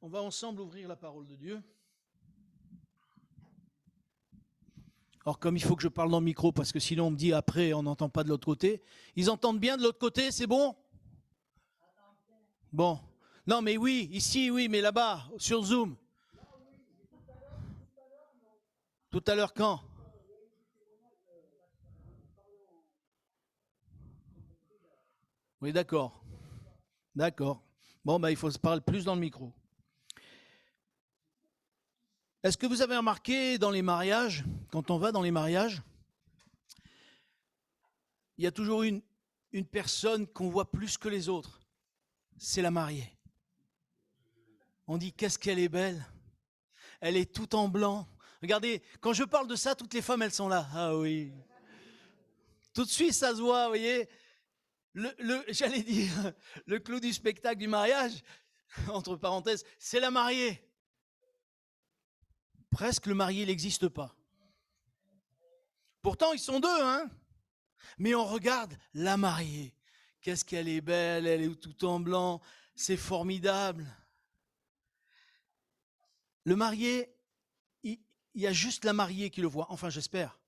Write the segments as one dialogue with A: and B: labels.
A: On va ensemble ouvrir la parole de Dieu. Alors comme il faut que je parle dans le micro, parce que sinon on me dit après on n'entend pas de l'autre côté. Ils entendent bien de l'autre côté, c'est bon? Bon. Non mais oui, ici oui, mais là-bas, sur Zoom. Tout à l'heure quand? Oui, d'accord. D'accord. Bon, il faut se parler plus dans le micro. Est-ce que vous avez remarqué dans les mariages, quand on va dans les mariages, il y a toujours une personne qu'on voit plus que les autres. C'est la mariée. On dit qu'est-ce qu'elle est belle. Elle est toute en blanc. Regardez, quand je parle de ça, toutes les femmes, elles sont là. Ah oui. Tout de suite, ça se voit, vous voyez. J'allais dire, le clou du spectacle du mariage, entre parenthèses, c'est la mariée. Presque le marié n'existe pas. Pourtant, ils sont deux, hein. Mais on regarde la mariée. Qu'est-ce qu'elle est belle, elle est tout en blanc, c'est formidable. Le marié, il y a juste la mariée qui le voit. Enfin, j'espère.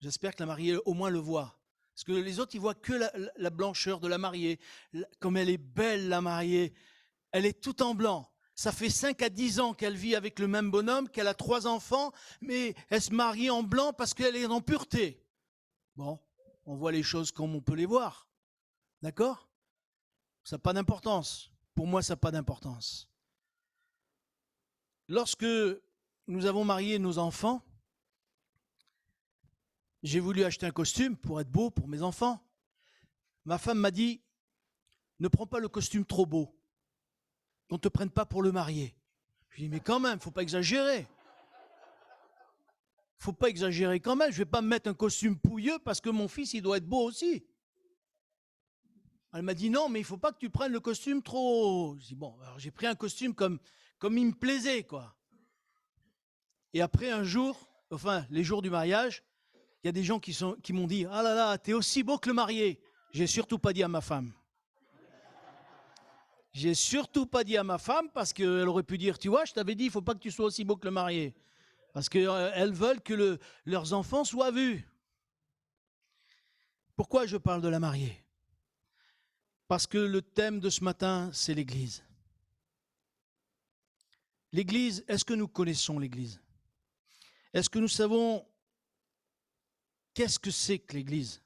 A: J'espère que la mariée au moins le voit. Parce que les autres, ils voient que la blancheur de la mariée. Comme elle est belle, la mariée. Elle est toute en blanc. Ça fait 5 à 10 ans qu'elle vit avec le même bonhomme, qu'elle a 3 enfants, mais elle se marie en blanc parce qu'elle est en pureté. Bon, on voit les choses comme on peut les voir. D'accord? Ça n'a pas d'importance. Pour moi, ça n'a pas d'importance. Lorsque nous avons marié nos enfants, j'ai voulu acheter un costume pour être beau pour mes enfants. Ma femme m'a dit, ne prends pas le costume trop beau, qu'on ne te prenne pas pour le marié. Je lui ai dit, mais quand même, il ne faut pas exagérer. Il ne faut pas exagérer quand même. Je ne vais pas me mettre un costume pouilleux parce que mon fils, il doit être beau aussi. Elle m'a dit, non, mais il ne faut pas que tu prennes le costume trop... Je dis, bon, alors j'ai pris un costume comme il me plaisait, quoi. Et après, un jour, enfin, les jours du mariage, il y a des gens qui m'ont dit, ah là là, t'es aussi beau que le marié. J'ai surtout pas dit à ma femme. J'ai surtout pas dit à ma femme parce qu'elle aurait pu dire, tu vois, je t'avais dit, il ne faut pas que tu sois aussi beau que le marié. Parce qu'elles veulent que leurs enfants soient vus. Pourquoi je parle de la mariée? Parce que le thème de ce matin, c'est l'Église. L'Église, est-ce que nous connaissons l'Église? Est-ce que nous savons qu'est-ce que c'est que l'Église?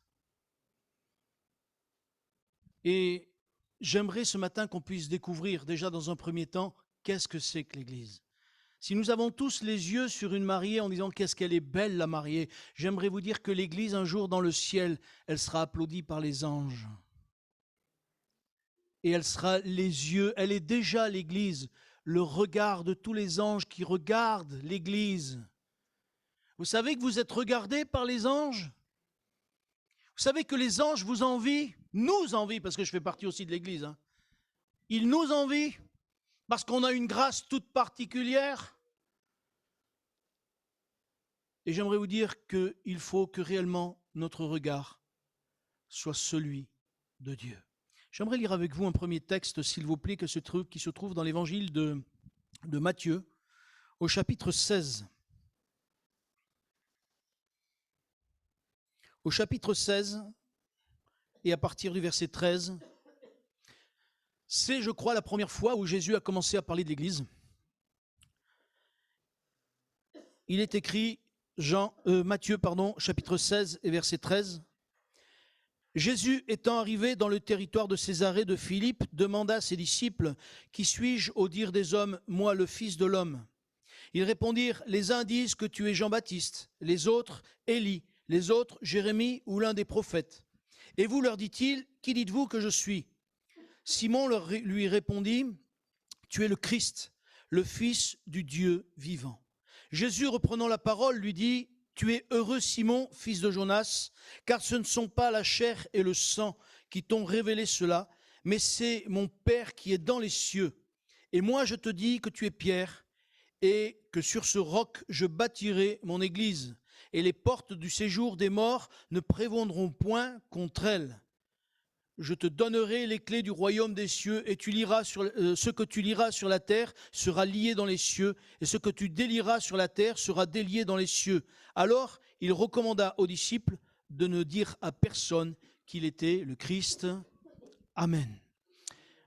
A: Et j'aimerais ce matin qu'on puisse découvrir déjà dans un premier temps qu'est-ce que c'est que l'Église. Si nous avons tous les yeux sur une mariée en disant qu'est-ce qu'elle est belle la mariée, j'aimerais vous dire que l'Église un jour dans le ciel, elle sera applaudie par les anges. Et elle sera les yeux, elle est déjà l'Église, le regard de tous les anges qui regardent l'Église. Vous savez que vous êtes regardés par les anges? Vous savez que les anges vous envient, nous envient, parce que je fais partie aussi de l'Église. Hein. Ils nous envient parce qu'on a une grâce toute particulière. Et j'aimerais vous dire qu'il faut que réellement notre regard soit celui de Dieu. J'aimerais lire avec vous un premier texte, s'il vous plaît, qui se trouve dans l'évangile de Matthieu, au chapitre 16. Au chapitre 16, et à partir du verset 13, c'est, je crois, la première fois où Jésus a commencé à parler de l'Église. Il est écrit, Matthieu, chapitre 16 et verset 13. Jésus étant arrivé dans le territoire de Césarée de Philippe, demanda à ses disciples, « Qui suis-je au dire des hommes, moi le Fils de l'homme ?» Ils répondirent, « Les uns disent que tu es Jean-Baptiste, les autres Élie, les autres Jérémie ou l'un des prophètes. Et vous, leur dit-il, qui dites-vous que je suis ?» Simon lui répondit, « Tu es le Christ, le Fils du Dieu vivant. » Jésus, reprenant la parole, lui dit, « Tu es heureux, Simon, fils de Jonas, car ce ne sont pas la chair et le sang qui t'ont révélé cela, mais c'est mon Père qui est dans les cieux. Et moi, je te dis que tu es Pierre, et que sur ce roc, je bâtirai mon église, et les portes du séjour des morts ne prévaudront point contre elle. je te donnerai les clés du royaume des cieux, et ce que tu liras sur la terre sera lié dans les cieux, et ce que tu délieras sur la terre sera délié dans les cieux. Alors il recommanda aux disciples de ne dire à personne qu'il était le Christ. Amen.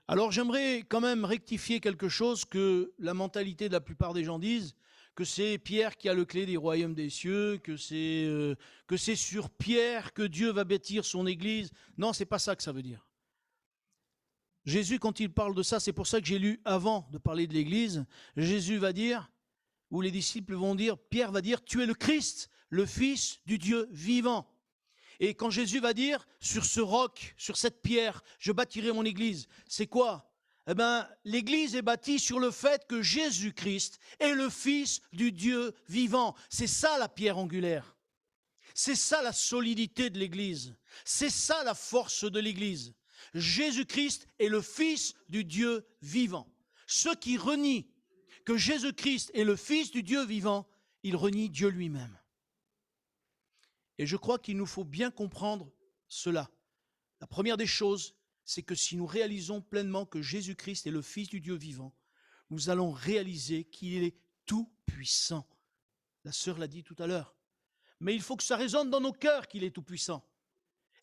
A: Alors j'aimerais quand même rectifier quelque chose que la mentalité de la plupart des gens disent, que c'est Pierre qui a le clé des royaumes des cieux, que c'est sur Pierre que Dieu va bâtir son église. Non, c'est pas ça que ça veut dire. Jésus, quand il parle de ça, c'est pour ça que j'ai lu avant de parler de l'église, Jésus va dire, ou les disciples vont dire, Pierre va dire, tu es le Christ, le Fils du Dieu vivant. Et quand Jésus va dire, sur ce roc, sur cette pierre, je bâtirai mon église, c'est quoi ? Eh bien, l'église est bâtie sur le fait que Jésus-Christ est le Fils du Dieu vivant. C'est ça la pierre angulaire. C'est ça la solidité de l'église. C'est ça la force de l'église. Jésus-Christ est le Fils du Dieu vivant. Ceux qui renient que Jésus-Christ est le Fils du Dieu vivant, ils renient Dieu lui-même. Et je crois qu'il nous faut bien comprendre cela. La première des choses, c'est que si nous réalisons pleinement que Jésus-Christ est le Fils du Dieu vivant, nous allons réaliser qu'il est tout puissant. La sœur l'a dit tout à l'heure. Mais il faut que ça résonne dans nos cœurs qu'il est tout puissant.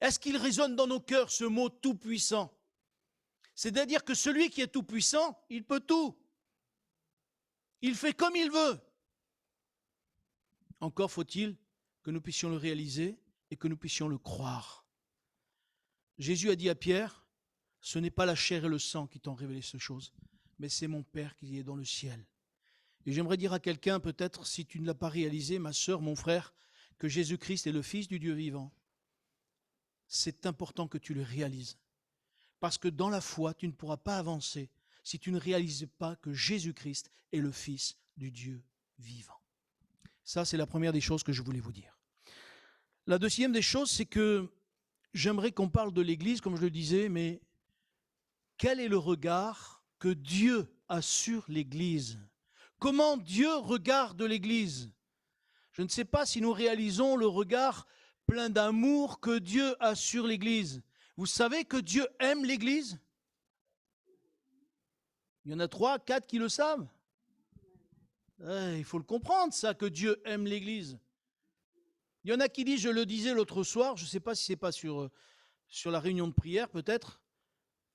A: Est-ce qu'il résonne dans nos cœurs ce mot tout puissant ? C'est-à-dire que celui qui est tout puissant, il peut tout. Il fait comme il veut. Encore faut-il que nous puissions le réaliser et que nous puissions le croire. Jésus a dit à Pierre, ce n'est pas la chair et le sang qui t'ont révélé ces choses, mais c'est mon Père qui est dans le ciel. Et j'aimerais dire à quelqu'un, peut-être, si tu ne l'as pas réalisé, ma sœur, mon frère, que Jésus-Christ est le Fils du Dieu vivant. C'est important que tu le réalises. Parce que dans la foi, tu ne pourras pas avancer si tu ne réalises pas que Jésus-Christ est le Fils du Dieu vivant. Ça, c'est la première des choses que je voulais vous dire. La deuxième des choses, c'est que j'aimerais qu'on parle de l'Église, comme je le disais, mais quel est le regard que Dieu a sur l'Église ? Comment Dieu regarde l'Église ? Je ne sais pas si nous réalisons le regard plein d'amour que Dieu a sur l'Église. Vous savez que Dieu aime l'Église ? Il y en a 3, 4 qui le savent. Il faut le comprendre, ça, que Dieu aime l'Église. Il y en a qui disent, je le disais l'autre soir, je ne sais pas si ce n'est pas sur la réunion de prière, peut-être,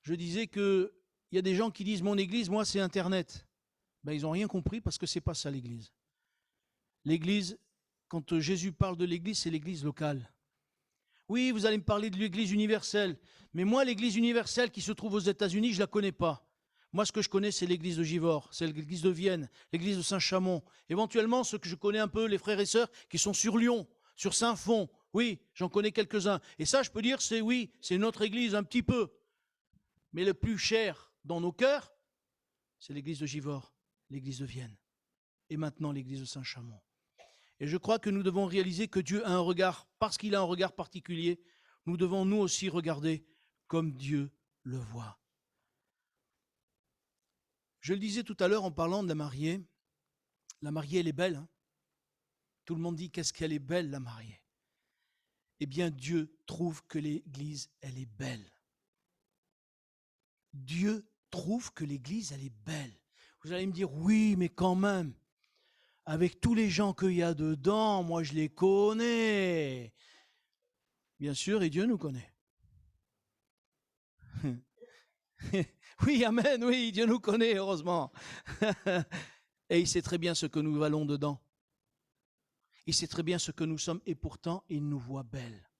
A: je disais qu'il y a des gens qui disent, mon Église, moi, c'est Internet. Ben, ils n'ont rien compris parce que ce n'est pas ça l'Église. L'Église, quand Jésus parle de l'Église, c'est l'Église locale. Oui, vous allez me parler de l'Église universelle, mais moi, l'Église universelle qui se trouve aux États-Unis, je ne la connais pas. Moi, ce que je connais, c'est l'église de Givors, c'est l'église de Vienne, l'église de Saint-Chamond. Éventuellement, ceux que je connais un peu, les frères et sœurs qui sont sur Lyon, sur Saint-Fond. Oui, j'en connais quelques-uns. Et ça, je peux dire, c'est notre église un petit peu. Mais le plus cher dans nos cœurs, c'est l'église de Givors, l'église de Vienne. Et maintenant, l'église de Saint-Chamond. Et je crois que nous devons réaliser que Dieu a un regard, parce qu'il a un regard particulier, nous devons nous aussi regarder comme Dieu le voit. Je le disais tout à l'heure en parlant de la mariée. La mariée, elle est belle. Hein, tout le monde dit qu'est-ce qu'elle est belle, la mariée. Eh bien, Dieu trouve que l'Église, elle est belle. Dieu trouve que l'Église, elle est belle. Vous allez me dire, oui, mais quand même, avec tous les gens qu'il y a dedans, moi je les connais. Bien sûr, et Dieu nous connaît. Oui, amen, oui, Dieu nous connaît, heureusement. Et il sait très bien ce que nous valons dedans. Il sait très bien ce que nous sommes et pourtant, il nous voit belles.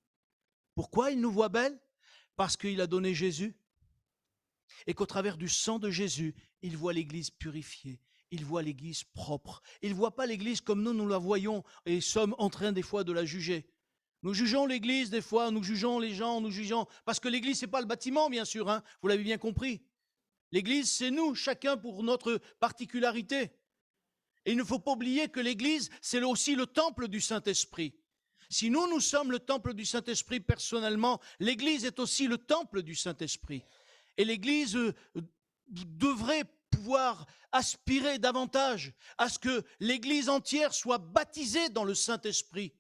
A: Pourquoi il nous voit belles ? Parce qu'il a donné Jésus et qu'au travers du sang de Jésus, il voit l'Église purifiée, il voit l'Église propre. Il ne voit pas l'Église comme nous la voyons et sommes en train des fois de la juger. Nous jugeons l'Église des fois, nous jugeons les gens, nous jugeons... Parce que l'Église, ce n'est pas le bâtiment, bien sûr, hein, vous l'avez bien compris. L'Église, c'est nous, chacun pour notre particularité. Et il ne faut pas oublier que l'Église, c'est aussi le temple du Saint-Esprit. Si nous sommes le temple du Saint-Esprit personnellement, l'Église est aussi le temple du Saint-Esprit. Et l'Église devrait pouvoir aspirer davantage à ce que l'Église entière soit baptisée dans le Saint-Esprit.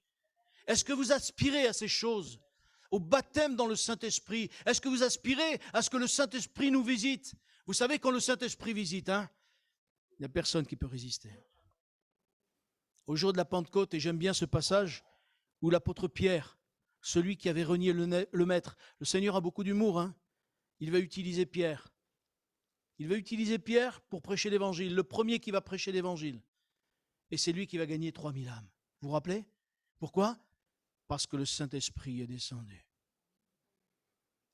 A: Est-ce que vous aspirez à ces choses ? au baptême dans le Saint-Esprit? Est-ce que vous aspirez à ce que le Saint-Esprit nous visite? Vous savez, quand le Saint-Esprit visite, il n'y a personne qui peut résister. Au jour de la Pentecôte, et j'aime bien ce passage où l'apôtre Pierre, celui qui avait renié le Maître, le Seigneur a beaucoup d'humour, il va utiliser Pierre. Il va utiliser Pierre pour prêcher l'Évangile, le premier qui va prêcher l'Évangile. Et c'est lui qui va gagner 3000 âmes. Vous vous rappelez? Pourquoi? Parce que le Saint-Esprit est descendu.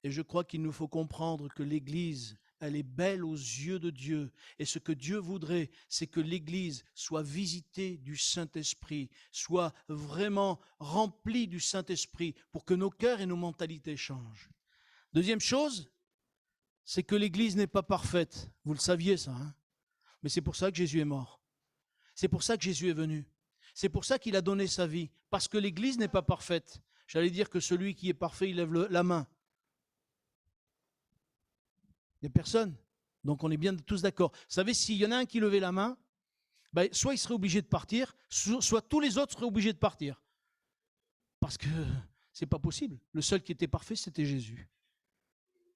A: Et je crois qu'il nous faut comprendre que l'Église, elle est belle aux yeux de Dieu. Et ce que Dieu voudrait, c'est que l'Église soit visitée du Saint-Esprit, soit vraiment remplie du Saint-Esprit pour que nos cœurs et nos mentalités changent. Deuxième chose, c'est que l'Église n'est pas parfaite. Vous le saviez ça, mais c'est pour ça que Jésus est mort. C'est pour ça que Jésus est venu. C'est pour ça qu'il a donné sa vie, parce que l'Église n'est pas parfaite. J'allais dire que celui qui est parfait, il lève la main. Il n'y a personne. Donc on est bien tous d'accord. Vous savez, s'il y en a un qui levait la main, soit il serait obligé de partir, soit tous les autres seraient obligés de partir. Parce que ce n'est pas possible. Le seul qui était parfait, c'était Jésus.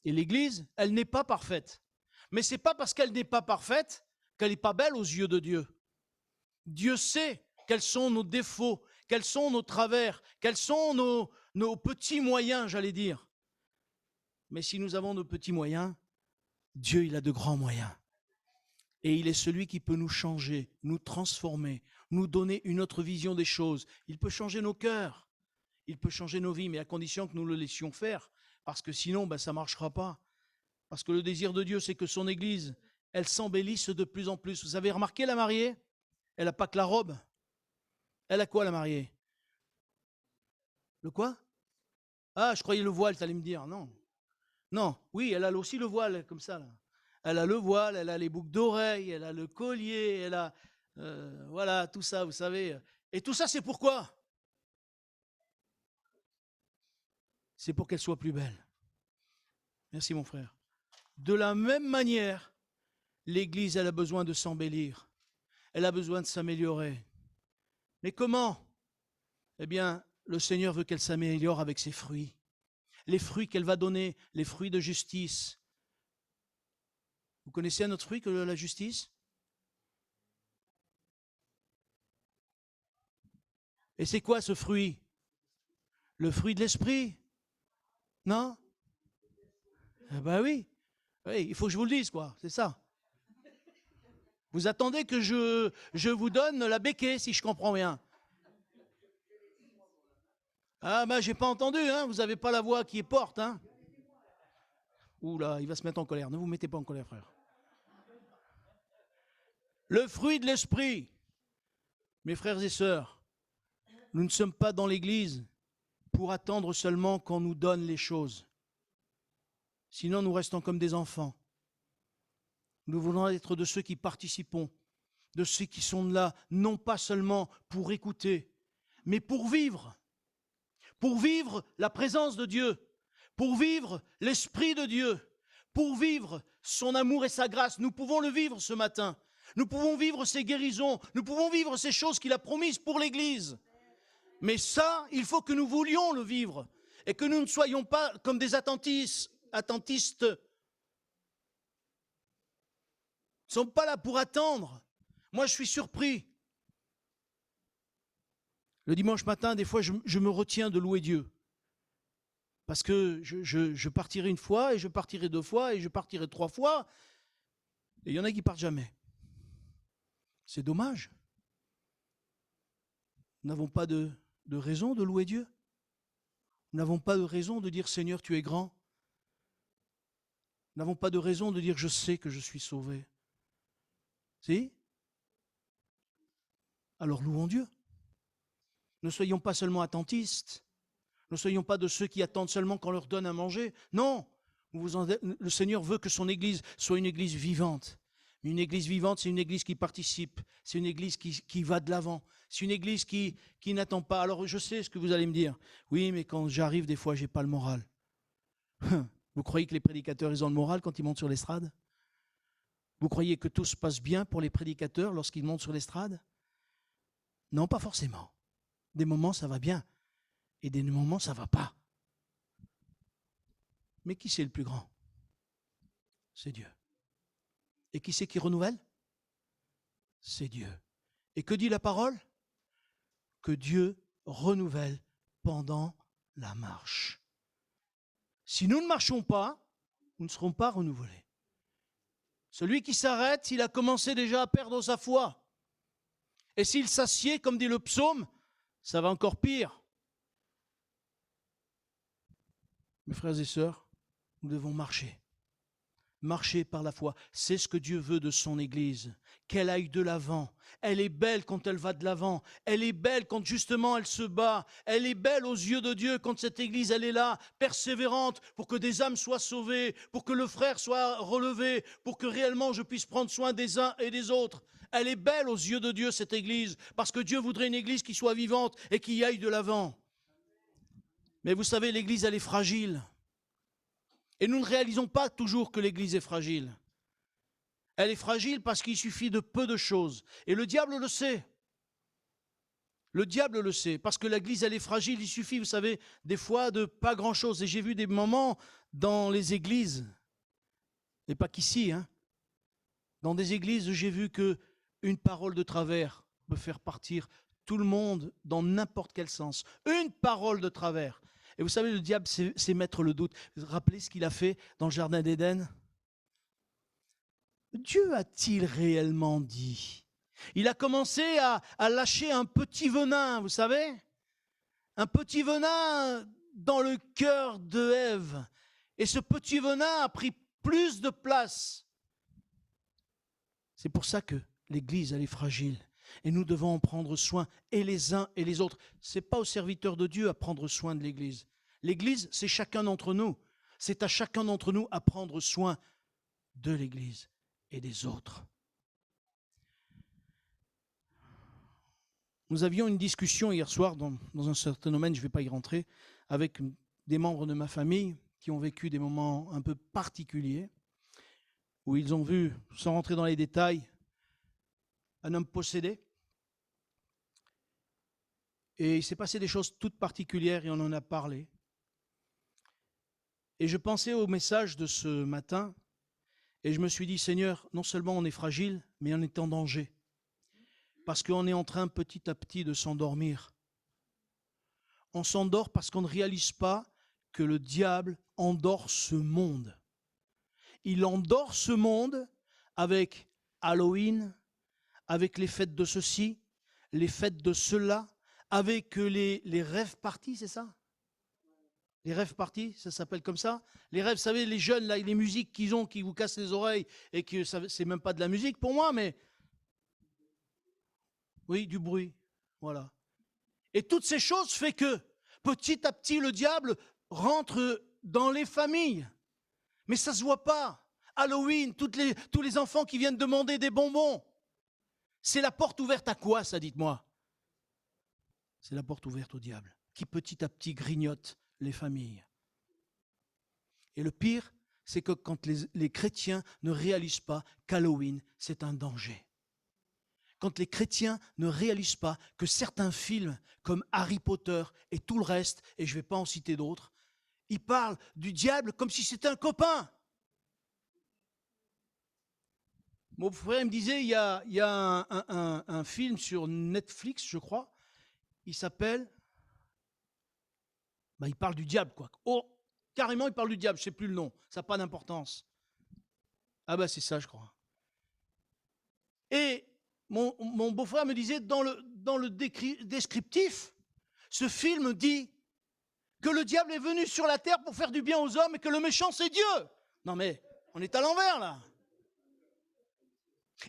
A: Et l'Église, elle n'est pas parfaite. Mais ce n'est pas parce qu'elle n'est pas parfaite qu'elle n'est pas belle aux yeux de Dieu. Dieu sait quels sont nos défauts, quels sont nos travers, quels sont nos petits moyens, j'allais dire. Mais si nous avons nos petits moyens, Dieu, il a de grands moyens. Et il est celui qui peut nous changer, nous transformer, nous donner une autre vision des choses. Il peut changer nos cœurs, il peut changer nos vies, mais à condition que nous le laissions faire. Parce que sinon, ça ne marchera pas. Parce que le désir de Dieu, c'est que son Église, elle s'embellisse de plus en plus. Vous avez remarqué la mariée? Elle n'a pas que la robe. Elle a quoi, la mariée? Le quoi? Ah, je croyais le voile, tu allais me dire. Non. Non, oui, elle a aussi le voile, comme ça. Là. Elle a le voile, elle a les boucles d'oreilles, elle a le collier, elle a... voilà, tout ça, vous savez. Et tout ça, c'est pourquoi? C'est pour qu'elle soit plus belle. Merci, mon frère. De la même manière, l'Église, elle a besoin de s'embellir. Elle a besoin de s'améliorer. Mais comment? Eh bien, le Seigneur veut qu'elle s'améliore avec ses fruits. Les fruits qu'elle va donner, les fruits de justice. Vous connaissez un autre fruit que la justice? Et c'est quoi ce fruit? Le fruit de l'esprit? Non? Eh ben oui. Oui, il faut que je vous le dise, quoi. C'est ça. Vous attendez que je vous donne la béquée, si je comprends bien. Ah j'ai pas entendu, vous n'avez pas la voix qui est porte, Ouh là, il va se mettre en colère. Ne vous mettez pas en colère, frère. Le fruit de l'esprit. Mes frères et sœurs, nous ne sommes pas dans l'église pour attendre seulement qu'on nous donne les choses. Sinon, nous restons comme des enfants. Nous voulons être de ceux qui participons, de ceux qui sont là, non pas seulement pour écouter, mais pour vivre la présence de Dieu, pour vivre l'Esprit de Dieu, pour vivre son amour et sa grâce. Nous pouvons le vivre ce matin. Nous pouvons vivre ses guérisons, nous pouvons vivre ces choses qu'il a promises pour l'Église. Mais ça, il faut que nous voulions le vivre et que nous ne soyons pas comme des attentistes. Ils ne sont pas là pour attendre. Moi, je suis surpris. Le dimanche matin, des fois, je me retiens de louer Dieu. Parce que je partirai une fois, et je partirai 2 fois, et je partirai 3 fois. Et il y en a qui partent jamais. C'est dommage. Nous n'avons pas de raison de louer Dieu. Nous n'avons pas de raison de dire Seigneur, tu es grand. Nous n'avons pas de raison de dire je sais que je suis sauvé. Si? Alors louons Dieu. Ne soyons pas seulement attentistes. Ne soyons pas de ceux qui attendent seulement qu'on leur donne à manger. Non, le Seigneur veut que son Église soit une Église vivante. Une Église vivante, c'est une Église qui participe. C'est une Église qui va de l'avant. C'est une Église qui n'attend pas. Alors je sais ce que vous allez me dire. Oui, mais quand j'arrive, des fois, je n'ai pas le moral. Vous croyez que les prédicateurs, ils ont le moral quand ils montent sur l'estrade? Vous croyez que tout se passe bien pour les prédicateurs lorsqu'ils montent sur l'estrade? Non, pas forcément. Des moments, ça va bien. Et des moments, ça ne va pas. Mais qui c'est le plus grand? C'est Dieu. Et qui c'est qui renouvelle? C'est Dieu. Et que dit la parole? Que Dieu renouvelle pendant la marche. Si nous ne marchons pas, nous ne serons pas renouvelés. Celui qui s'arrête, il a commencé déjà à perdre sa foi. Et s'il s'assied, comme dit le psaume, ça va encore pire. Mes frères et sœurs, nous devons marcher. Marcher par la foi. C'est ce que Dieu veut de son Église. Qu'elle aille de l'avant. Elle est belle quand elle va de l'avant. Elle est belle quand justement elle se bat. Elle est belle aux yeux de Dieu quand cette Église, elle est là, persévérante, pour que des âmes soient sauvées, pour que le frère soit relevé, pour que réellement je puisse prendre soin des uns et des autres. Elle est belle aux yeux de Dieu, cette Église, parce que Dieu voudrait une Église qui soit vivante et qui aille de l'avant. Mais vous savez, l'Église, elle est fragile. Et nous ne réalisons pas toujours que l'Église est fragile. Elle est fragile parce qu'il suffit de peu de choses. Et le diable le sait. Le diable le sait. Parce que l'Église, elle est fragile. Il suffit, vous savez, des fois de pas grand-chose. Et j'ai vu des moments dans les églises, et pas qu'ici, dans des églises où j'ai vu qu'une parole de travers peut faire partir tout le monde dans n'importe quel sens. Une parole de travers. Et vous savez, le diable, c'est mettre le doute. Vous vous rappelez ce qu'il a fait dans le jardin d'Éden? Dieu a-t-il réellement dit? Il a commencé à lâcher un petit venin, vous savez? Un petit venin dans le cœur de Ève. Et ce petit venin a pris plus de place. C'est pour ça que l'Église, elle est fragile. Et nous devons en prendre soin, et les uns et les autres. Ce n'est pas aux serviteurs de Dieu à prendre soin de l'Église. L'Église, c'est chacun d'entre nous. C'est à chacun d'entre nous à prendre soin de l'Église et des autres. Nous avions une discussion hier soir dans un certain domaine, je ne vais pas y rentrer, avec des membres de ma famille qui ont vécu des moments un peu particuliers, où ils ont vu, sans rentrer dans les détails, un homme possédé. Et il s'est passé des choses toutes particulières et on en a parlé. Et je pensais au message de ce matin et je me suis dit, Seigneur, non seulement on est fragile, mais on est en danger. Parce qu'on est en train petit à petit de s'endormir. On s'endort parce qu'on ne réalise pas que le diable endort ce monde. Il endort ce monde avec Halloween, avec les fêtes de ceci, les fêtes de cela, avec les rêves parties, c'est ça? Les rêves parties, ça s'appelle comme ça. Les rêves, vous savez, les jeunes, là, les musiques qu'ils ont, qui vous cassent les oreilles, et que c'est même pas de la musique pour moi, mais... Oui, du bruit, voilà. Et toutes ces choses fait que, petit à petit, le diable rentre dans les familles. Mais ça ne se voit pas. Halloween, tous les enfants qui viennent demander des bonbons. C'est la porte ouverte à quoi, ça, dites-moi? C'est la porte ouverte au diable, qui petit à petit grignote les familles. Et le pire, c'est que quand les chrétiens ne réalisent pas qu'Halloween, c'est un danger. Quand les chrétiens ne réalisent pas que certains films, comme Harry Potter et tout le reste, et je ne vais pas en citer d'autres, ils parlent du diable comme si c'était un copain. Mon frère me disait, il y a un film sur Netflix, je crois, il s'appelle... il parle du diable, quoi. Oh, carrément, il parle du diable, je ne sais plus le nom, ça n'a pas d'importance. Ah c'est ça, je crois. Et mon beau-frère me disait, dans le descriptif, ce film dit que le diable est venu sur la terre pour faire du bien aux hommes et que le méchant, c'est Dieu. Non mais, on est à l'envers, là.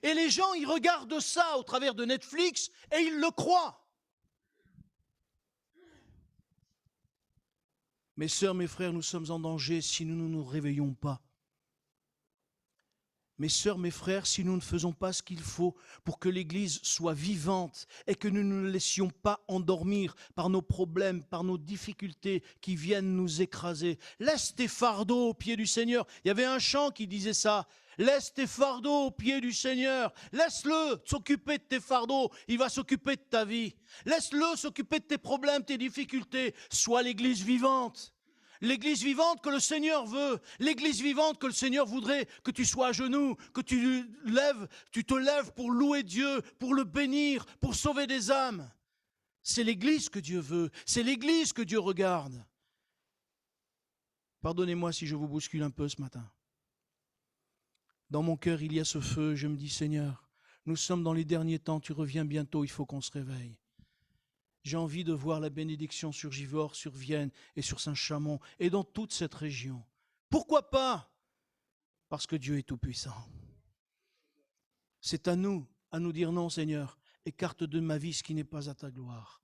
A: Et les gens, ils regardent ça au travers de Netflix et ils le croient. Mes sœurs, mes frères, nous sommes en danger si nous ne nous réveillons pas. Mes sœurs, mes frères, si nous ne faisons pas ce qu'il faut pour que l'Église soit vivante et que nous ne nous laissions pas endormir par nos problèmes, par nos difficultés qui viennent nous écraser. Laisse tes fardeaux aux pieds du Seigneur. Il y avait un chant qui disait ça. Laisse tes fardeaux aux pieds du Seigneur. Laisse-le s'occuper de tes fardeaux. Il va s'occuper de ta vie. Laisse-le s'occuper de tes problèmes, tes difficultés. Sois l'Église vivante. L'église vivante que le Seigneur veut, l'église vivante que le Seigneur voudrait que tu sois à genoux, que tu te lèves pour louer Dieu, pour le bénir, pour sauver des âmes. C'est l'église que Dieu veut, c'est l'église que Dieu regarde. Pardonnez-moi si je vous bouscule un peu ce matin. Dans mon cœur, il y a ce feu, je me dis, Seigneur, nous sommes dans les derniers temps, tu reviens bientôt, il faut qu'on se réveille. J'ai envie de voir la bénédiction sur Givors, sur Vienne et sur Saint-Chamond et dans toute cette région. Pourquoi pas? Parce que Dieu est tout-puissant. C'est à nous dire non, Seigneur, écarte de ma vie ce qui n'est pas à ta gloire.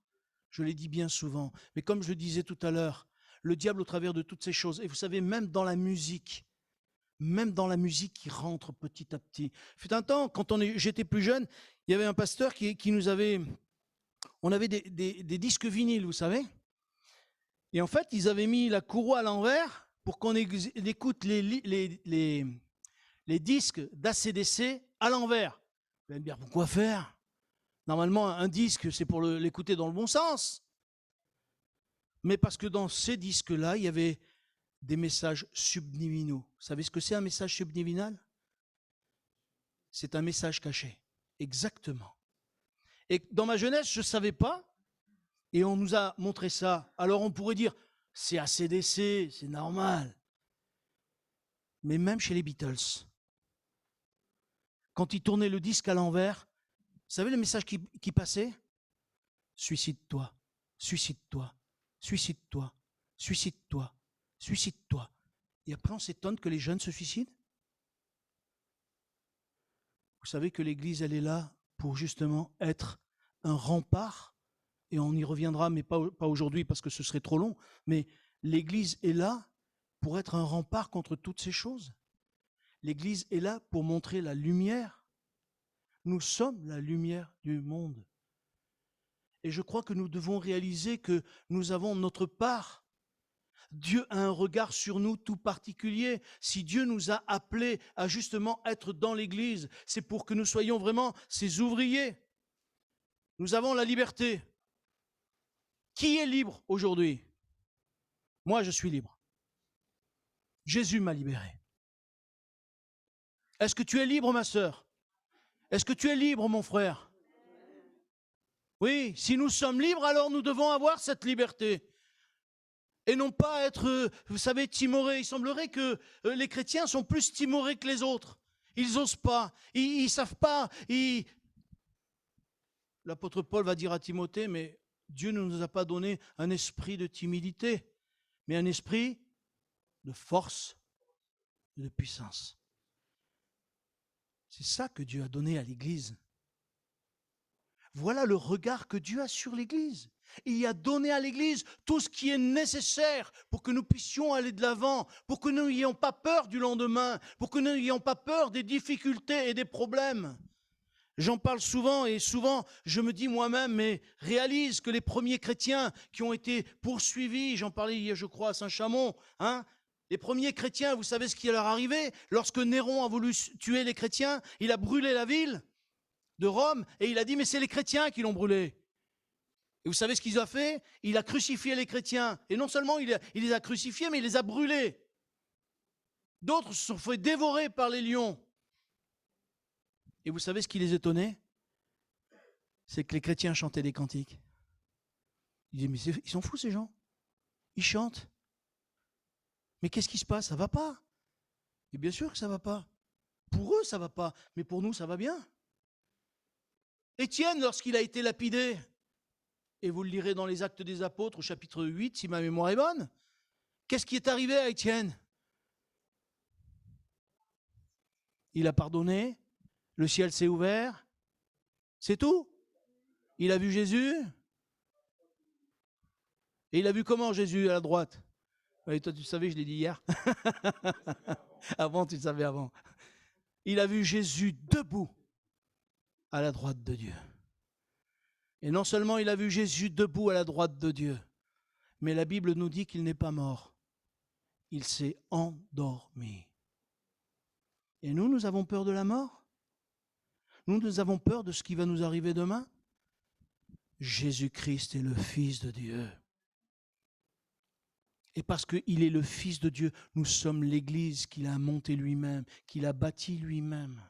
A: Je l'ai dit bien souvent, mais comme je le disais tout à l'heure, le diable au travers de toutes ces choses, et vous savez, même dans la musique qui rentre petit à petit. Il fut un temps, quand j'étais plus jeune, il y avait un pasteur qui nous avait... On avait des disques vinyles, vous savez. Et en fait, ils avaient mis la courroie à l'envers pour qu'on écoute les disques d'ACDC à l'envers. Vous allez me dire, pourquoi faire? Normalement, un disque, c'est pour l'écouter dans le bon sens. Mais parce que dans ces disques-là, il y avait des messages subliminaux. Vous savez ce que c'est un message subliminal? C'est un message caché. Exactement. Et dans ma jeunesse, je ne savais pas, et on nous a montré ça. Alors on pourrait dire, c'est AC/DC, c'est normal. Mais même chez les Beatles, quand ils tournaient le disque à l'envers, vous savez le message qui passait? Suicide-toi, suicide-toi, suicide-toi, suicide-toi, suicide-toi. Et après on s'étonne que les jeunes se suicident. Vous savez que l'Église, elle est là pour justement être un rempart, et on y reviendra, mais pas aujourd'hui parce que ce serait trop long, mais l'Église est là pour être un rempart contre toutes ces choses. L'Église est là pour montrer la lumière. Nous sommes la lumière du monde. Et je crois que nous devons réaliser que nous avons notre part. Dieu a un regard sur nous tout particulier. Si Dieu nous a appelés à justement être dans l'Église, c'est pour que nous soyons vraiment ses ouvriers. Nous avons la liberté. Qui est libre aujourd'hui? Moi, je suis libre. Jésus m'a libéré. Est-ce que tu es libre, ma sœur? Est-ce que tu es libre, mon frère? Oui, si nous sommes libres, alors nous devons avoir cette liberté. Et non pas être, vous savez, timorés. Il semblerait que les chrétiens sont plus timorés que les autres. Ils n'osent pas, ils ne savent pas. L'apôtre Paul va dire à Timothée, mais Dieu ne nous a pas donné un esprit de timidité, mais un esprit de force et de puissance. C'est ça que Dieu a donné à l'Église. Voilà le regard que Dieu a sur l'Église. Il a donné à l'Église tout ce qui est nécessaire pour que nous puissions aller de l'avant, pour que nous n'ayons pas peur du lendemain, pour que nous n'ayons pas peur des difficultés et des problèmes. J'en parle souvent et souvent je me dis moi-même, mais réalise que les premiers chrétiens qui ont été poursuivis, j'en parlais hier je crois à Saint-Chamond, les premiers chrétiens, vous savez ce qui leur est arrivé? Lorsque Néron a voulu tuer les chrétiens, il a brûlé la ville de Rome et il a dit mais c'est les chrétiens qui l'ont brûlé. Et vous savez ce qu'il a fait? Il a crucifié les chrétiens. Et non seulement il les a crucifiés, mais il les a brûlés. D'autres se sont fait dévorer par les lions. Et vous savez ce qui les étonnait? C'est que les chrétiens chantaient des cantiques. Ils disaient, mais ils sont fous ces gens. Ils chantent. Mais qu'est-ce qui se passe? Ça ne va pas. Et bien sûr que ça ne va pas. Pour eux, ça ne va pas. Mais pour nous, ça va bien. Étienne, lorsqu'il a été lapidé, et vous le lirez dans les Actes des Apôtres, au chapitre 8, si ma mémoire est bonne, qu'est-ce qui est arrivé à Étienne? Il a pardonné, le ciel s'est ouvert, c'est tout. Il a vu Jésus. Et il a vu comment Jésus à la droite? Et toi, tu savais, je l'ai dit hier. Avant, tu le savais avant. Il a vu Jésus debout à la droite de Dieu. Et non seulement il a vu Jésus debout à la droite de Dieu, mais la Bible nous dit qu'il n'est pas mort. Il s'est endormi. Et nous avons peur de la mort? Nous avons peur de ce qui va nous arriver demain? Jésus-Christ est le Fils de Dieu. Et parce qu'il est le Fils de Dieu, nous sommes l'Église qu'il a montée lui-même, qu'il a bâtie lui-même.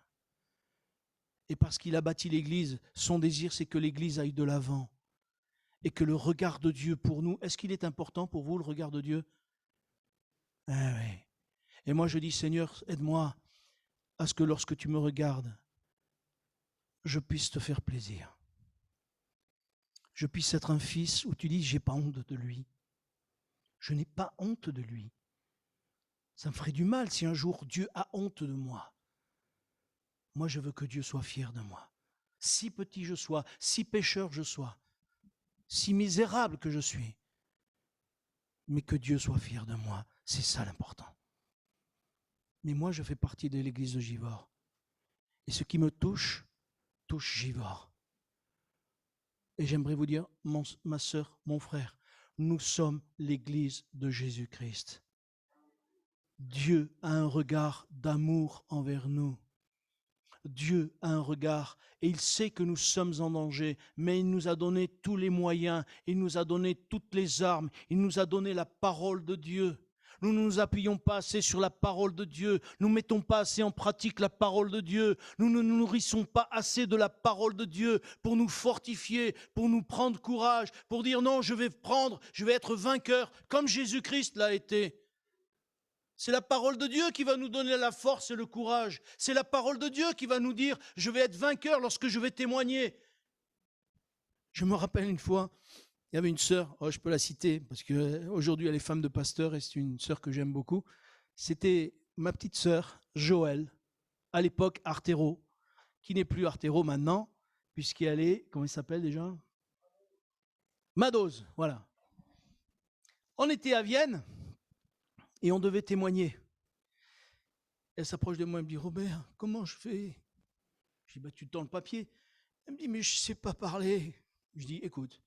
A: Et parce qu'il a bâti l'Église, son désir, c'est que l'Église aille de l'avant. Et que le regard de Dieu pour nous, est-ce qu'il est important pour vous, le regard de Dieu? Ah oui. Et moi, je dis, Seigneur, aide-moi à ce que lorsque tu me regardes, je puisse te faire plaisir. Je puisse être un fils où tu dis, j'ai pas honte de lui. Je n'ai pas honte de lui. Ça me ferait du mal si un jour Dieu a honte de moi. Moi, je veux que Dieu soit fier de moi. Si petit je sois, si pécheur je sois, si misérable que je suis, mais que Dieu soit fier de moi, c'est ça l'important. Mais moi, je fais partie de l'église de Givors. Et ce qui me touche, touche Givors. Et j'aimerais vous dire, ma sœur, mon frère, nous sommes l'église de Jésus-Christ. Dieu a un regard d'amour envers nous. Dieu a un regard et il sait que nous sommes en danger, mais il nous a donné tous les moyens, il nous a donné toutes les armes, il nous a donné la parole de Dieu. Nous ne nous appuyons pas assez sur la parole de Dieu, nous ne mettons pas assez en pratique la parole de Dieu, nous ne nous nourrissons pas assez de la parole de Dieu pour nous fortifier, pour nous prendre courage, pour dire non, je vais être vainqueur comme Jésus-Christ l'a été. C'est la parole de Dieu qui va nous donner la force et le courage. C'est la parole de Dieu qui va nous dire « Je vais être vainqueur lorsque je vais témoigner ». Je me rappelle une fois, il y avait une sœur, je peux la citer parce qu'aujourd'hui elle est femme de pasteur et c'est une sœur que j'aime beaucoup. C'était ma petite sœur Joëlle, à l'époque Artero, qui n'est plus Artero maintenant, puisqu'elle est, comment il s'appelle déjà? Madoz, voilà. On était à Vienne. Et on devait témoigner. Elle s'approche de moi, elle me dit, Robert, comment je fais? Je dis, tu tends le papier. Elle me dit, mais je ne sais pas parler. Je dis, écoute,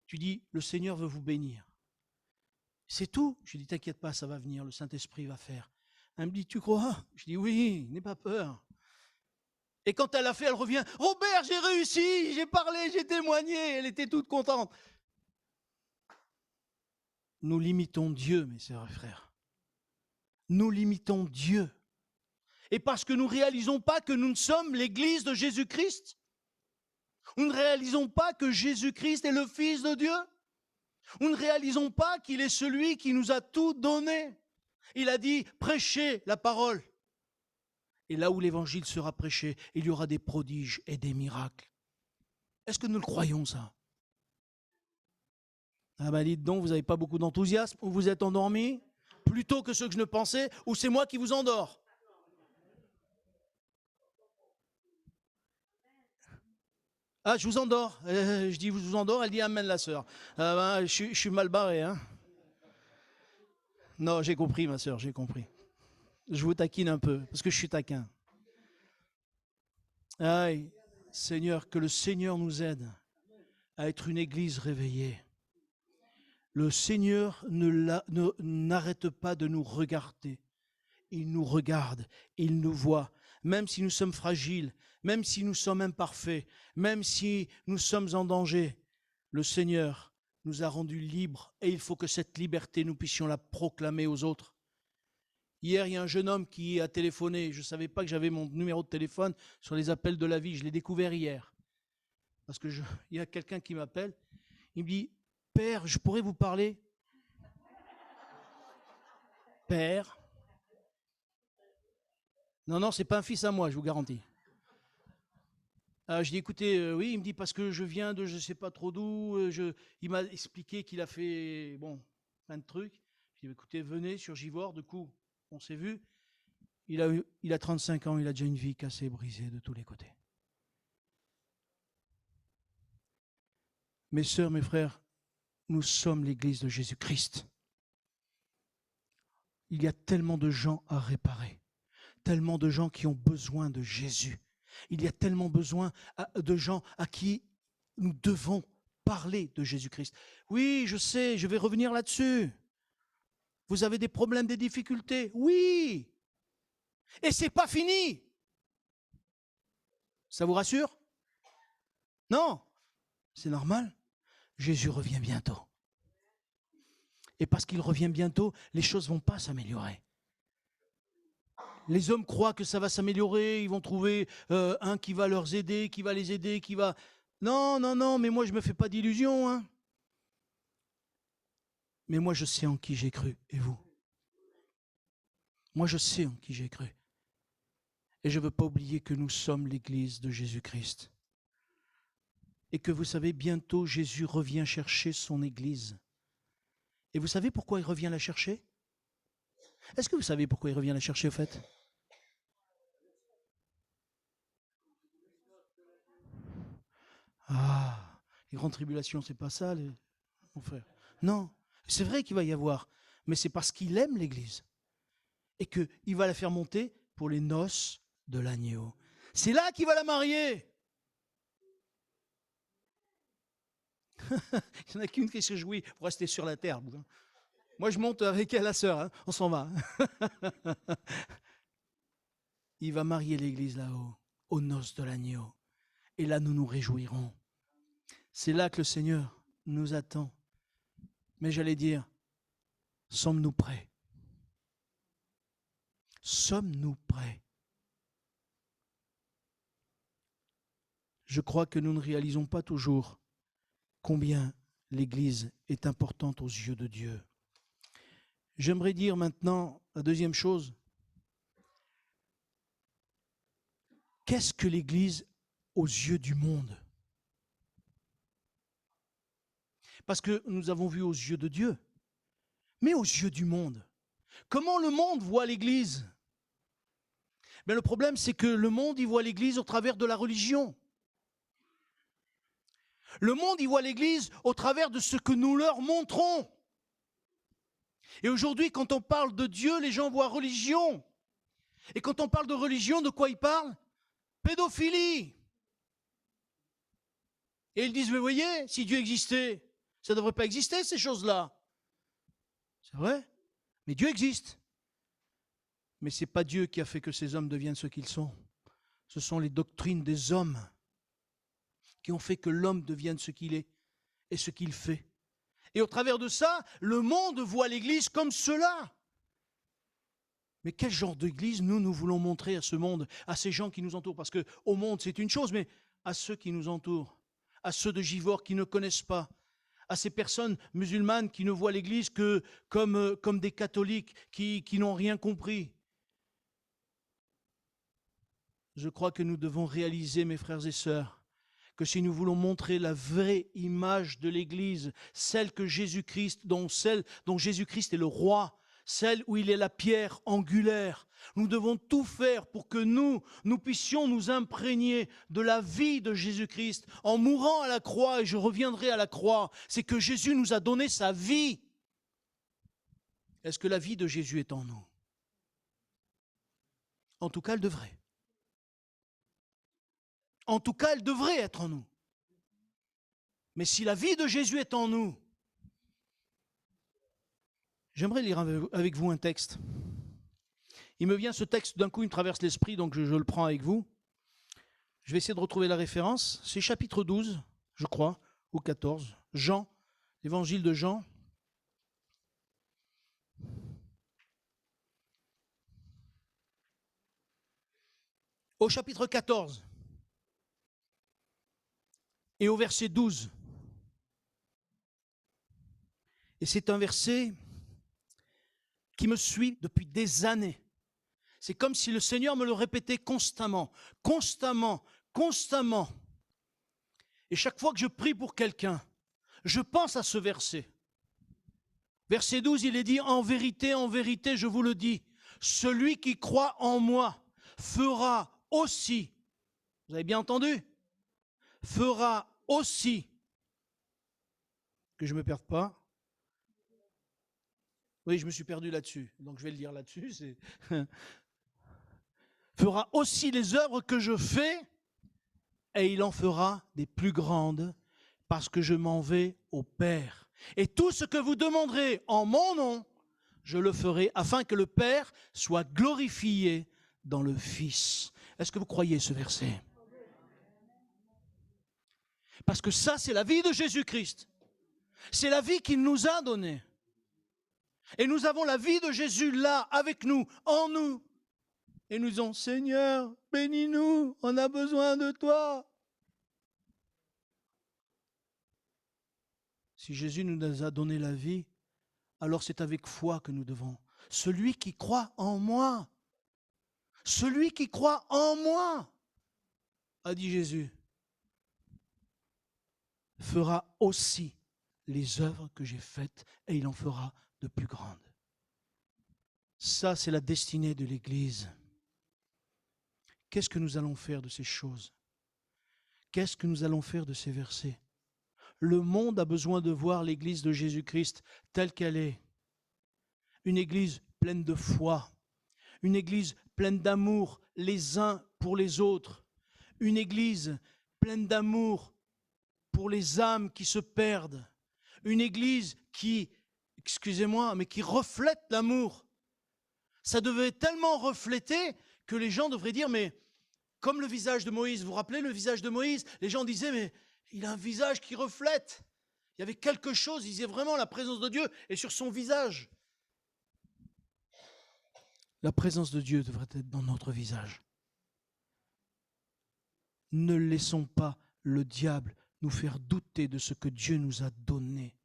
A: tu dis, le Seigneur veut vous bénir. C'est tout. Je dis, t'inquiète pas, ça va venir, le Saint-Esprit va faire. Elle me dit, tu crois? Je dis, oui, n'aie pas peur. Et quand elle a fait, elle revient, Robert, j'ai réussi, j'ai parlé, j'ai témoigné. Elle était toute contente. Nous limitons Dieu, mes sœurs et frères. Nous limitons Dieu. Et parce que nous ne réalisons pas que nous sommes l'église de Jésus-Christ. Nous ne réalisons pas que Jésus-Christ est le Fils de Dieu. Nous ne réalisons pas qu'il est celui qui nous a tout donné. Il a dit, prêchez la parole. Et là où l'évangile sera prêché, il y aura des prodiges et des miracles. Est-ce que nous le croyons, ça? Ah ben dites donc, vous n'avez pas beaucoup d'enthousiasme, ou vous êtes endormis, plutôt que ce que je ne pensais, ou c'est moi qui vous endors? Ah, je vous endors. Je dis, je vous endors, elle dit, amen la sœur. Je suis mal barré, hein. Non, j'ai compris, ma sœur, j'ai compris. Je vous taquine un peu, parce que je suis taquin. Aïe, Seigneur, que le Seigneur nous aide à être une église réveillée. Le Seigneur n'arrête pas de nous regarder. Il nous regarde, il nous voit, même si nous sommes fragiles, même si nous sommes imparfaits, même si nous sommes en danger. Le Seigneur nous a rendus libres et il faut que cette liberté, nous puissions la proclamer aux autres. Hier, il y a un jeune homme qui a téléphoné. Je ne savais pas que j'avais mon numéro de téléphone sur les appels de la vie. Je l'ai découvert hier. Parce que il y a quelqu'un qui m'appelle. Il me dit, Père, je pourrais vous parler? Père? Non, c'est pas un fils à moi, je vous garantis. Je dis, écoutez, oui, il me dit, parce que je viens de je ne sais pas trop d'où. Il m'a expliqué qu'il a fait, plein de trucs. Je dis, écoutez, venez sur Givors, du coup, on s'est vu. Il a 35 ans, il a déjà une vie cassée, brisée de tous les côtés. Mes sœurs, mes frères, nous sommes l'église de Jésus-Christ. Il y a tellement de gens à réparer, tellement de gens qui ont besoin de Jésus. Il y a tellement besoin de gens à qui nous devons parler de Jésus-Christ. Oui, je sais, je vais revenir là-dessus. Vous avez des problèmes, des difficultés? Oui. Et c'est pas fini. Ça vous rassure? Non, c'est normal. Jésus revient bientôt. Et parce qu'il revient bientôt, les choses ne vont pas s'améliorer. Les hommes croient que ça va s'améliorer, ils vont trouver un qui va leur aider, qui va les aider, qui va... Non, non, non, mais moi je ne me fais pas d'illusions. Hein. Mais moi je sais en qui j'ai cru, et vous? Moi je sais en qui j'ai cru. Et je ne veux pas oublier que nous sommes l'Église de Jésus-Christ. Et que vous savez, bientôt Jésus revient chercher son Église. Et vous savez pourquoi il revient la chercher? Est-ce que vous savez pourquoi il revient la chercher au fait? Ah, les grandes tribulations, c'est pas ça, mon frère. Non, c'est vrai qu'il va y avoir, mais c'est parce qu'il aime l'Église et qu'il va la faire monter pour les noces de l'agneau. C'est là qu'il va la marier. Il n'y en a qu'une qui se réjouit pour rester sur la terre. Moi, je monte avec elle, la sœur, hein. On s'en va. Il va marier l'Église là-haut, aux noces de l'agneau. Et là, nous nous réjouirons. C'est là que le Seigneur nous attend. Mais j'allais dire, sommes-nous prêts? Sommes-nous prêts? Je crois que nous ne réalisons pas toujours combien l'Église est importante aux yeux de Dieu. J'aimerais dire maintenant la deuxième chose. Qu'est-ce que l'Église aux yeux du monde? Parce que nous avons vu aux yeux de Dieu, mais aux yeux du monde. Comment le monde voit l'Église? Mais le problème, c'est que le monde, il voit l'Église au travers de la religion. Le monde, il voit l'Église au travers de ce que nous leur montrons. Et aujourd'hui, quand on parle de Dieu, les gens voient religion. Et quand on parle de religion, de quoi ils parlent? Pédophilie. Et ils disent, mais voyez, si Dieu existait, ça ne devrait pas exister, ces choses-là. C'est vrai, mais Dieu existe. Mais ce n'est pas Dieu qui a fait que ces hommes deviennent ce qu'ils sont. Ce sont les doctrines des hommes qui ont fait que l'homme devienne ce qu'il est et ce qu'il fait. Et au travers de ça, le monde voit l'Église comme cela. Mais quel genre d'église nous voulons montrer à ce monde, à ces gens qui nous entourent? Parce qu'au monde, c'est une chose, mais à ceux qui nous entourent, à ceux de Givors qui ne connaissent pas, à ces personnes musulmanes qui ne voient l'Église que comme des catholiques qui n'ont rien compris. Je crois que nous devons réaliser, mes frères et sœurs, que si nous voulons montrer la vraie image de l'Église, celle que Jésus-Christ, dont Jésus-Christ est le roi, celle où il est la pierre angulaire, nous devons tout faire pour que nous puissions nous imprégner de la vie de Jésus-Christ en mourant à la croix, et je reviendrai à la croix. C'est que Jésus nous a donné sa vie. Est-ce que la vie de Jésus est en nous? En tout cas, elle devrait. En tout cas, elle devrait être en nous. Mais si la vie de Jésus est en nous, j'aimerais lire avec vous un texte. Il me vient ce texte, d'un coup, il me traverse l'esprit, donc je le prends avec vous. Je vais essayer de retrouver la référence. C'est chapitre 12, je crois, ou 14. Jean, l'évangile de Jean. Au chapitre 14 et au verset 12. Et c'est un verset qui me suit depuis des années. C'est comme si le Seigneur me le répétait constamment, constamment, constamment. Et chaque fois que je prie pour quelqu'un, je pense à ce verset. Verset 12, il est dit, en vérité, je vous le dis, celui qui croit en moi fera aussi, vous avez bien entendu, fera aussi, que je ne me perde pas. Oui, je me suis perdu là-dessus, donc je vais le lire là-dessus. Fera aussi les œuvres que je fais, et il en fera des plus grandes, parce que je m'en vais au Père. Et tout ce que vous demanderez en mon nom, je le ferai, afin que le Père soit glorifié dans le Fils. Est-ce que vous croyez ce verset? Parce que ça, c'est la vie de Jésus-Christ. C'est la vie qu'il nous a donnée. Et nous avons la vie de Jésus là, avec nous, en nous. Et nous disons, Seigneur, bénis-nous, on a besoin de toi. Si Jésus nous a donné la vie, alors c'est avec foi que nous devons. Celui qui croit en moi, celui qui croit en moi, a dit Jésus, fera aussi les œuvres que j'ai faites et il en fera de plus grandes. Ça, c'est la destinée de l'Église. Qu'est-ce que nous allons faire de ces choses? Qu'est-ce que nous allons faire de ces versets? Le monde a besoin de voir l'Église de Jésus-Christ telle qu'elle est. Une Église pleine de foi, une Église pleine d'amour les uns pour les autres, une Église pleine d'amour pour les âmes qui se perdent, une Église qui, excusez-moi, mais qui reflète l'amour. Ça devait tellement refléter que les gens devraient dire, mais comme le visage de Moïse, vous vous rappelez le visage de Moïse? Les gens disaient, mais il a un visage qui reflète. Il y avait quelque chose, ils disaient vraiment la présence de Dieu est sur son visage. La présence de Dieu devrait être dans notre visage. Ne laissons pas le diable nous faire douter de ce que Dieu nous a donné.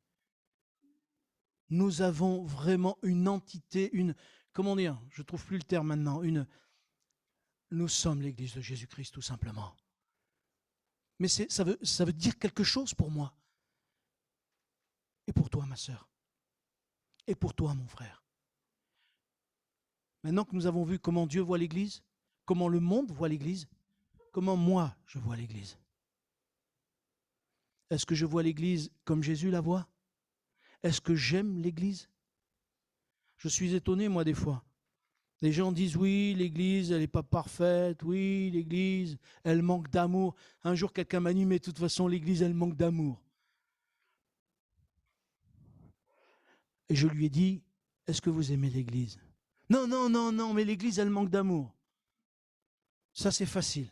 A: Nous avons vraiment une entité, comment dire, je ne trouve plus le terme maintenant, nous sommes l'Église de Jésus-Christ tout simplement. Mais ça veut dire quelque chose pour moi. Et pour toi, ma sœur. Et pour toi, mon frère. Maintenant que nous avons vu comment Dieu voit l'Église, comment le monde voit l'Église, comment moi je vois l'Église. Est-ce que je vois l'Église comme Jésus la voit? Est-ce que j'aime l'Église? Je suis étonné, moi, des fois. Les gens disent, oui, l'Église, elle n'est pas parfaite. Oui, l'Église, elle manque d'amour. Un jour, quelqu'un m'a dit, mais de toute façon, l'Église, elle manque d'amour. Et je lui ai dit, est-ce que vous aimez l'Église? Non, non, non, non, mais l'Église, elle manque d'amour. Ça, c'est facile.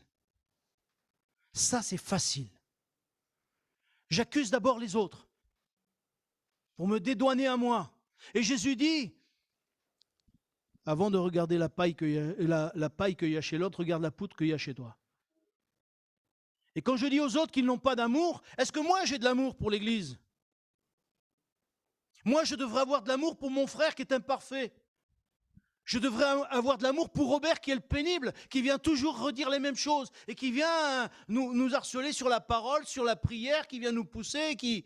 A: Ça, c'est facile. J'accuse d'abord les autres pour me dédouaner à moi. Et Jésus dit, avant de regarder la paille qu'il y a chez l'autre, regarde la poutre qu'il y a chez toi. Et quand je dis aux autres qu'ils n'ont pas d'amour, est-ce que moi j'ai de l'amour pour l'Église? Moi, je devrais avoir de l'amour pour mon frère qui est imparfait. Je devrais avoir de l'amour pour Robert qui est le pénible, qui vient toujours redire les mêmes choses et qui vient nous harceler sur la parole, sur la prière, qui vient nous pousser, qui...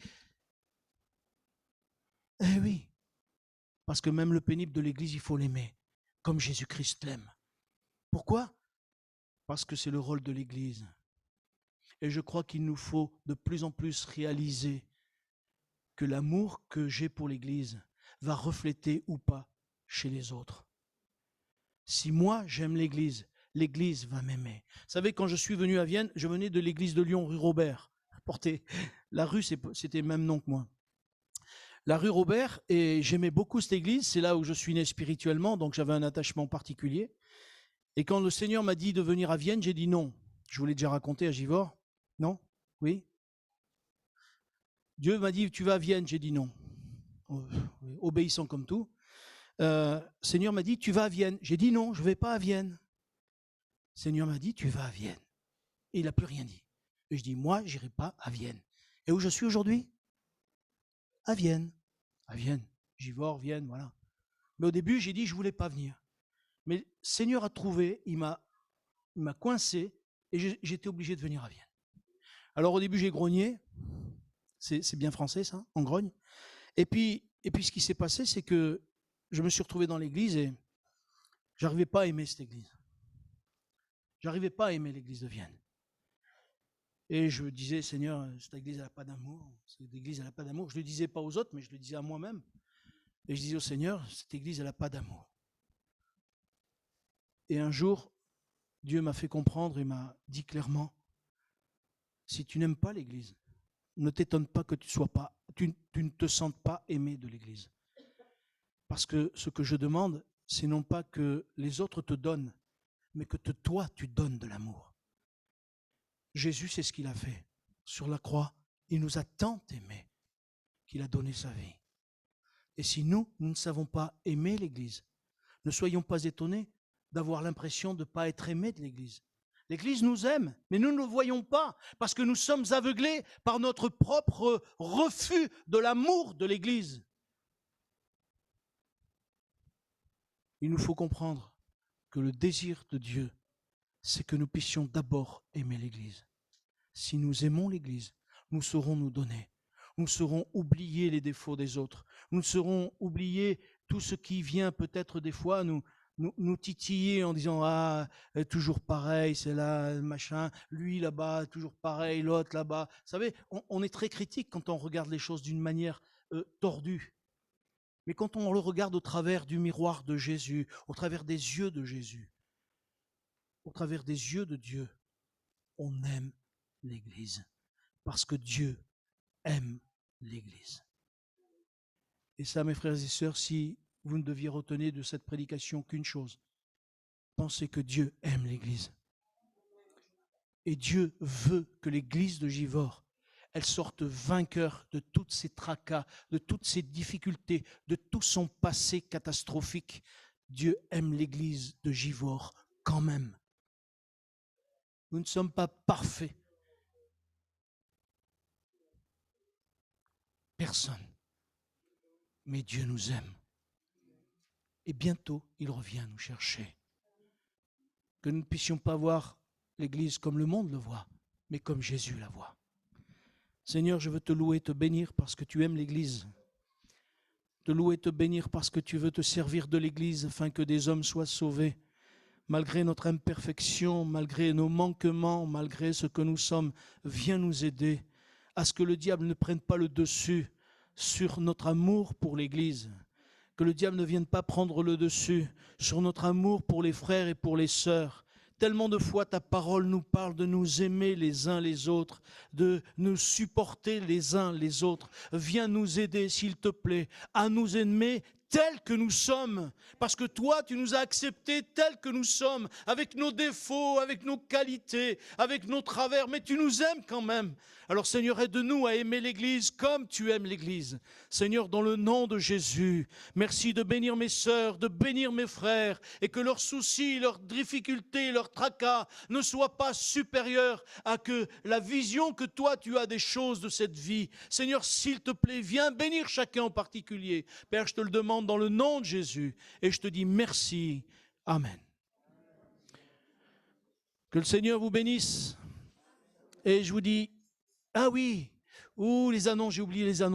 A: Eh oui, parce que même le pénible de l'Église, il faut l'aimer, comme Jésus-Christ l'aime. Pourquoi? Parce que c'est le rôle de l'Église. Et je crois qu'il nous faut de plus en plus réaliser que l'amour que j'ai pour l'Église va refléter ou pas chez les autres. Si moi, j'aime l'Église, l'Église va m'aimer. Vous savez, quand je suis venu à Vienne, je venais de l'église de Lyon, rue Robert. La rue, c'était le même nom que moi. La rue Robert, et j'aimais beaucoup cette église, c'est là où je suis né spirituellement, donc j'avais un attachement particulier. Et quand le Seigneur m'a dit de venir à Vienne, j'ai dit non. Je vous l'ai déjà raconté à Givors. Non? Oui? Dieu m'a dit, tu vas à Vienne, j'ai dit non. Obéissant comme tout. Seigneur m'a dit, tu vas à Vienne. J'ai dit non, je ne vais pas à Vienne. Seigneur m'a dit, tu vas à Vienne. Et il n'a plus rien dit. Et je dis, moi, je n'irai pas à Vienne. Et où je suis aujourd'hui? À Vienne. À Vienne. Givors, Vienne, voilà. Mais au début, j'ai dit, je ne voulais pas venir. Mais le Seigneur a trouvé, il m'a coincé, et j'étais obligé de venir à Vienne. Alors au début, j'ai grogné. C'est bien français, ça, on grogne. Et puis ce qui s'est passé, c'est que je me suis retrouvé dans l'église et j'arrivais pas à aimer cette église. J'arrivais pas à aimer l'église de Vienne. Et je me disais, Seigneur, cette église, elle n'a pas d'amour. Cette église, elle n'a pas d'amour. Je ne le disais pas aux autres, mais je le disais à moi-même. Et je disais au Seigneur, cette église, elle n'a pas d'amour. Et un jour, Dieu m'a fait comprendre et m'a dit clairement, si tu n'aimes pas l'église, ne t'étonne pas que tu ne te sentes pas aimé de l'église. Parce que ce que je demande, c'est non pas que les autres te donnent, mais que toi, tu donnes de l'amour. Jésus, c'est ce qu'il a fait. Sur la croix, il nous a tant aimés qu'il a donné sa vie. Et si nous ne savons pas aimer l'Église, ne soyons pas étonnés d'avoir l'impression de ne pas être aimés de l'Église. L'Église nous aime, mais nous ne le voyons pas parce que nous sommes aveuglés par notre propre refus de l'amour de l'Église. Il nous faut comprendre que le désir de Dieu, c'est que nous puissions d'abord aimer l'Église. Si nous aimons l'Église, nous saurons nous donner. Nous saurons oublier les défauts des autres. Nous saurons oublier tout ce qui vient peut-être des fois nous titiller en disant « Ah, toujours pareil, c'est là, machin, lui là-bas, toujours pareil, l'autre là-bas. » Vous savez, on est très critique quand on regarde les choses d'une manière tordue. Mais quand on le regarde au travers du miroir de Jésus, au travers des yeux de Jésus, au travers des yeux de Dieu, on aime l'Église. Parce que Dieu aime l'Église. Et ça, mes frères et sœurs, si vous ne deviez retenir de cette prédication qu'une chose, pensez que Dieu aime l'Église. Et Dieu veut que l'Église de Givors, elle sorte vainqueur de tous ces tracas, de toutes ces difficultés, de tout son passé catastrophique. Dieu aime l'Église de Givors quand même. Nous ne sommes pas parfaits. Personne. Mais Dieu nous aime. Et bientôt, il revient nous chercher. Que nous ne puissions pas voir l'Église comme le monde le voit, mais comme Jésus la voit. Seigneur, je veux te louer, te bénir parce que tu aimes l'Église. Te louer, te bénir parce que tu veux te servir de l'Église afin que des hommes soient sauvés. Malgré notre imperfection, malgré nos manquements, malgré ce que nous sommes, viens nous aider à ce que le diable ne prenne pas le dessus sur notre amour pour l'Église. Que le diable ne vienne pas prendre le dessus sur notre amour pour les frères et pour les sœurs. Tellement de fois ta parole nous parle de nous aimer les uns les autres, de nous supporter les uns les autres. Viens nous aider, s'il te plaît, à nous aimer tels que nous sommes, parce que toi, tu nous as acceptés tels que nous sommes, avec nos défauts, avec nos qualités, avec nos travers, mais tu nous aimes quand même. Alors Seigneur, aide-nous à aimer l'Église comme tu aimes l'Église. Seigneur, dans le nom de Jésus, merci de bénir mes sœurs, de bénir mes frères, et que leurs soucis, leurs difficultés, leurs tracas ne soient pas supérieurs à que la vision que toi tu as des choses de cette vie. Seigneur, s'il te plaît, viens bénir chacun en particulier. Père, je te le demande dans le nom de Jésus, et je te dis merci. Amen. Que le Seigneur vous bénisse. Et je vous dis, ah oui, les annonces, j'ai oublié les annonces.